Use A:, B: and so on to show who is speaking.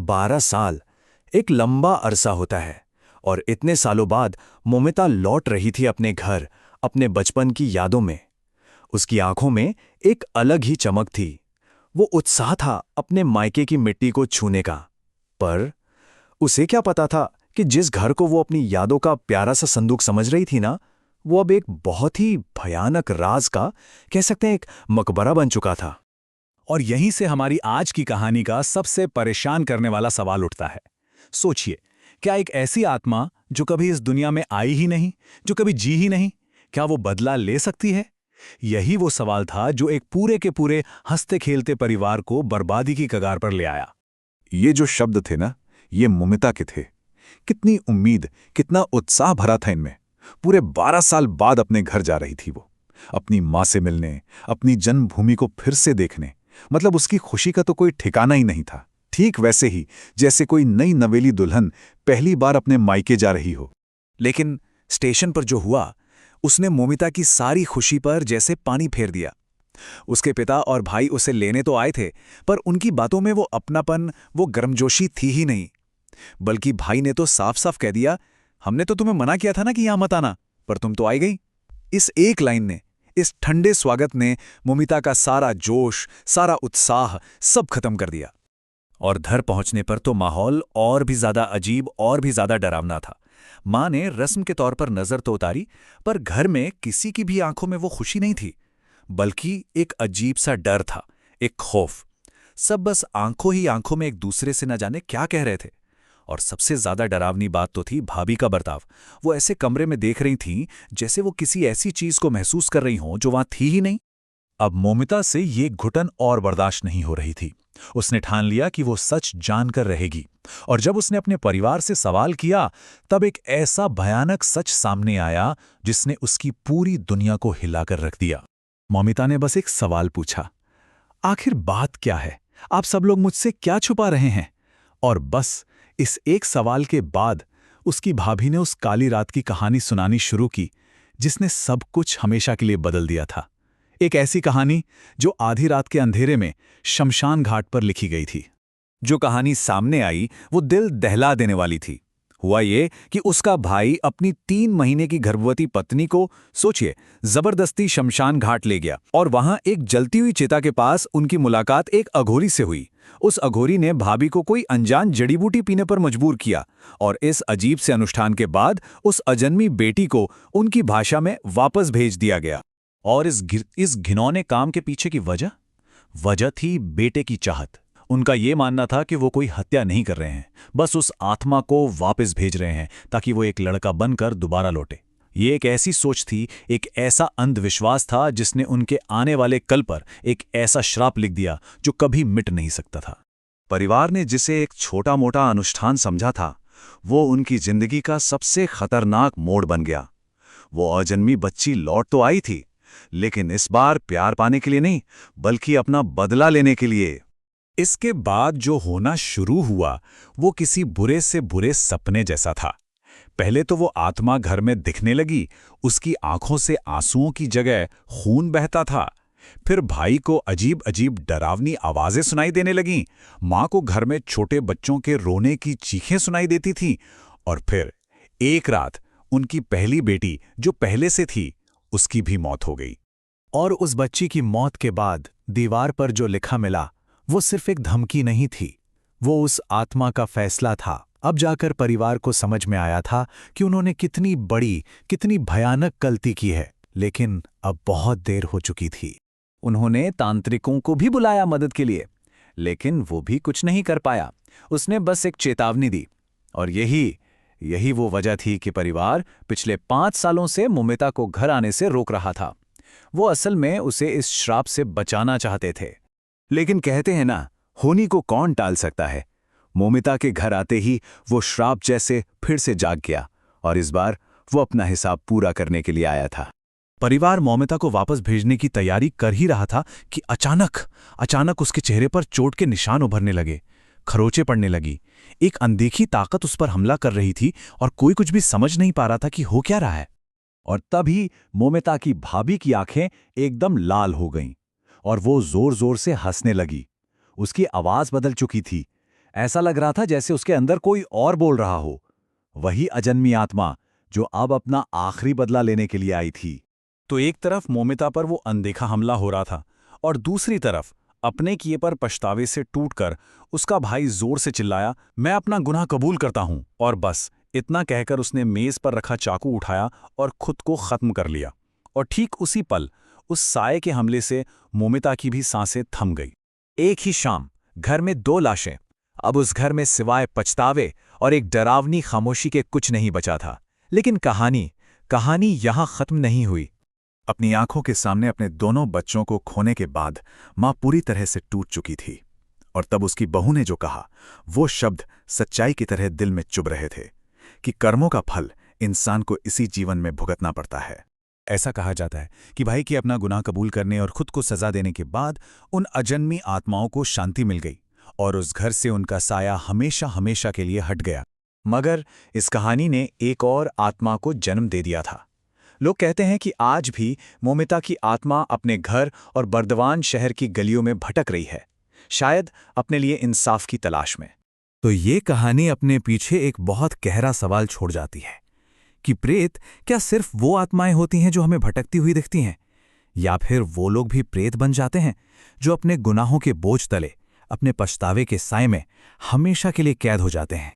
A: 12 साल एक लंबा अरसा होता है। और इतने सालों बाद मोमिता लौट रही थी अपने घर, अपने बचपन की यादों में। उसकी आंखों में एक अलग ही चमक थी। वो उत्साह था अपने मायके की मिट्टी को छूने का। पर उसे क्या पता था कि जिस घर को वो अपनी यादों का प्यारा सा संदूक समझ रही थी ना, वो अब एक बहुत ही भयानक राज का, कह सकते हैं, एक मकबरा बन चुका था।
B: और यहीं से हमारी आज की कहानी का सबसे परेशान करने वाला सवाल उठता है। सोचिए, क्या एक ऐसी आत्मा जो कभी इस दुनिया में आई ही नहीं, जो कभी जी ही नहीं, क्या वो बदला ले सकती है? यही वो सवाल था जो एक पूरे के पूरे हंसते खेलते परिवार को बर्बादी की कगार पर ले आया।
C: ये जो शब्द थे ना, ये मोमिता के थे। कितनी उम्मीद, कितना उत्साह भरा था इनमें। पूरे 12 साल बाद अपने घर जा रही थी वो, अपनी माँ से मिलने, अपनी जन्मभूमि को फिर से देखने। मतलब उसकी खुशी का तो कोई ठिकाना ही नहीं था। ठीक वैसे ही जैसे कोई नई नवेली दुल्हन पहली बार अपने मायके जा रही हो।
B: लेकिन स्टेशन पर जो हुआ, उसने मोमिता की सारी खुशी पर जैसे पानी फेर दिया। उसके पिता और भाई उसे लेने तो आए थे, पर उनकी बातों में वो अपनापन, वो गर्मजोशी थी ही नहीं। बल्कि भाई ने तो साफ साफ कह दिया, हमने तो तुम्हें मना किया था ना कि यहां मत आना, पर तुम तो आई गई। इस एक लाइन ने, इस ठंडे स्वागत ने मोमिता का सारा जोश, सारा उत्साह सब खत्म कर दिया। और घर पहुंचने पर तो माहौल और भी ज्यादा अजीब और भी ज्यादा डरावना था। मां ने रस्म के तौर पर नजर तो उतारी, पर घर में किसी की भी आंखों में वो खुशी नहीं थी, बल्कि एक अजीब सा डर था, एक खौफ। सब बस आंखों ही आंखों में एक दूसरे से न जाने क्या कह रहे थे। और सबसे ज्यादा डरावनी बात तो थी भाभी का बर्ताव। वो ऐसे कमरे में देख रही थीं जैसे वो किसी ऐसी चीज को महसूस कर रही हों जो वहां थी ही नहीं। अब मोमिता से ये घुटन और बर्दाश्त नहीं हो रही थी। उसने ठान लिया कि वो सच जानकर रहेगी। और जब उसने अपने परिवार से सवाल किया, तब एक ऐसा भयानक सच सामने आया जिसने उसकी पूरी दुनिया को हिलाकर रख दिया। मोमिता ने बस एक सवाल पूछा, आखिर बात क्या है? आप सब लोग मुझसे क्या छुपा रहे हैं? और बस इस एक सवाल के बाद उसकी भाभी ने उस काली रात की कहानी सुनानी शुरू की, जिसने सब कुछ हमेशा के लिए बदल दिया था। एक ऐसी कहानी जो आधी रात के अंधेरे में शमशान घाट पर लिखी गई थी। जो कहानी सामने आई वो दिल दहला देने वाली थी। हुआ ये कि उसका भाई अपनी 3 महीने की गर्भवती पत्नी को, सोचिए, जबरदस्ती शमशान घाट ले गया और वहां एक जलती हुई चिता के पास उनकी मुलाकात एक अघोरी से हुई। उस अघोरी ने भाभी को कोई अनजान जड़ी बूटी पीने पर मजबूर किया और इस अजीब से अनुष्ठान के बाद उस अजन्मी बेटी को उनकी भाषा में वापस भेज दिया गया। और इस घिनौने काम के पीछे की वजह थी बेटे की चाहत। उनका ये मानना था कि वो कोई हत्या नहीं कर रहे हैं, बस उस आत्मा को वापस भेज रहे हैं ताकि वो एक लड़का बनकर दोबारा लौटे। ये एक ऐसी सोच थी, एक ऐसा अंधविश्वास था जिसने उनके आने वाले कल पर एक ऐसा श्राप लिख दिया जो कभी मिट नहीं सकता था।
C: परिवार ने जिसे एक छोटा मोटा अनुष्ठान समझा था, वो उनकी जिंदगी का सबसे खतरनाक मोड़ बन गया। वो अजन्मी बच्ची लौट तो आई थी, लेकिन इस बार प्यार पाने के लिए नहीं, बल्कि अपना बदला लेने के लिए।
B: इसके बाद जो होना शुरू हुआ वो किसी बुरे से बुरे सपने जैसा था। पहले तो वो आत्मा घर में दिखने लगी, उसकी आंखों से आंसुओं की जगह खून बहता था। फिर भाई को अजीब अजीब डरावनी आवाजें सुनाई देने लगीं, मां को घर में छोटे बच्चों के रोने की चीखें सुनाई देती थीं। और फिर एक रात उनकी पहली बेटी जो पहले से थी, उसकी भी मौत हो गई। और उस बच्ची की मौत के बाद दीवार पर जो लिखा मिला वो सिर्फ एक धमकी नहीं थी, वो उस आत्मा का फैसला था। अब जाकर परिवार को समझ में आया था कि उन्होंने कितनी बड़ी, कितनी भयानक गलती की है, लेकिन अब बहुत देर हो चुकी थी। उन्होंने तांत्रिकों को भी बुलाया मदद के लिए, लेकिन वो भी कुछ नहीं कर पाया। उसने बस एक चेतावनी दी। और यही वो वजह थी कि परिवार पिछले 5 सालों से मोमिता को घर आने से रोक रहा था। वो असल में उसे इस श्राप से बचाना चाहते थे। लेकिन कहते हैं ना, होनी को कौन टाल सकता है। मोमिता के घर आते ही वो श्राप जैसे फिर से जाग गया और इस बार वो अपना हिसाब पूरा करने के लिए आया था। परिवार मोमिता को वापस भेजने की तैयारी कर ही रहा था कि अचानक उसके चेहरे पर चोट के निशान उभरने लगे, खरोंचें पड़ने लगी। एक अनदेखी ताकत उस पर हमला कर रही थी और कोई कुछ भी समझ नहीं पा रहा था कि हो क्या रहा है। और तभी मोमिता की भाभी की आंखें एकदम लाल हो गईं और वो जोर जोर से हंसने लगी। उसकी आवाज बदल चुकी थी, ऐसा लग रहा था जैसे उसके अंदर कोई और बोल रहा हो। वही अजन्मी आत्मा जो अब अपना आखिरी बदला लेने के लिए आई थी। तो एक तरफ मोमिता पर वो अनदेखा हमला हो रहा था और दूसरी तरफ अपने किए पर पछतावे से टूटकर उसका भाई जोर से चिल्लाया, मैं अपना गुनाह कबूल करता हूं। और बस इतना कहकर उसने मेज पर रखा चाकू उठाया और खुद को खत्म कर लिया। और ठीक उसी पल उस साये के हमले से मोमिता की भी सांसें थम गई। एक ही शाम घर में 2 लाशें। अब उस घर में सिवाय पछतावे और एक डरावनी खामोशी के कुछ नहीं बचा था। लेकिन कहानी यहां खत्म नहीं हुई।
C: अपनी आंखों के सामने अपने दोनों बच्चों को खोने के बाद मां पूरी तरह से टूट चुकी थी। और तब उसकी बहू ने जो कहा, वो शब्द सच्चाई की तरह दिल में चुभ रहे थे कि कर्मों का फल इंसान को इसी जीवन में भुगतना पड़ता है।
B: ऐसा कहा जाता है कि भाई कि अपना गुनाह कबूल करने और खुद को सजा देने के बाद उन अजन्मी आत्माओं को शांति मिल गई और उस घर से उनका साया हमेशा हमेशा के लिए हट गया।
A: मगर इस कहानी ने एक और आत्मा को जन्म दे दिया था। लोग कहते हैं कि आज भी मोमिता की आत्मा अपने घर और बर्दवान शहर की गलियों में भटक रही है, शायद अपने लिए इंसाफ की तलाश में।
B: तो ये कहानी अपने पीछे एक बहुत गहरा सवाल छोड़ जाती है कि प्रेत क्या सिर्फ वो आत्माएं होती हैं जो हमें भटकती हुई दिखती हैं, या फिर वो लोग भी प्रेत बन जाते हैं जो अपने गुनाहों के बोझ तले, अपने पछतावे के साए में हमेशा के लिए कैद हो जाते हैं।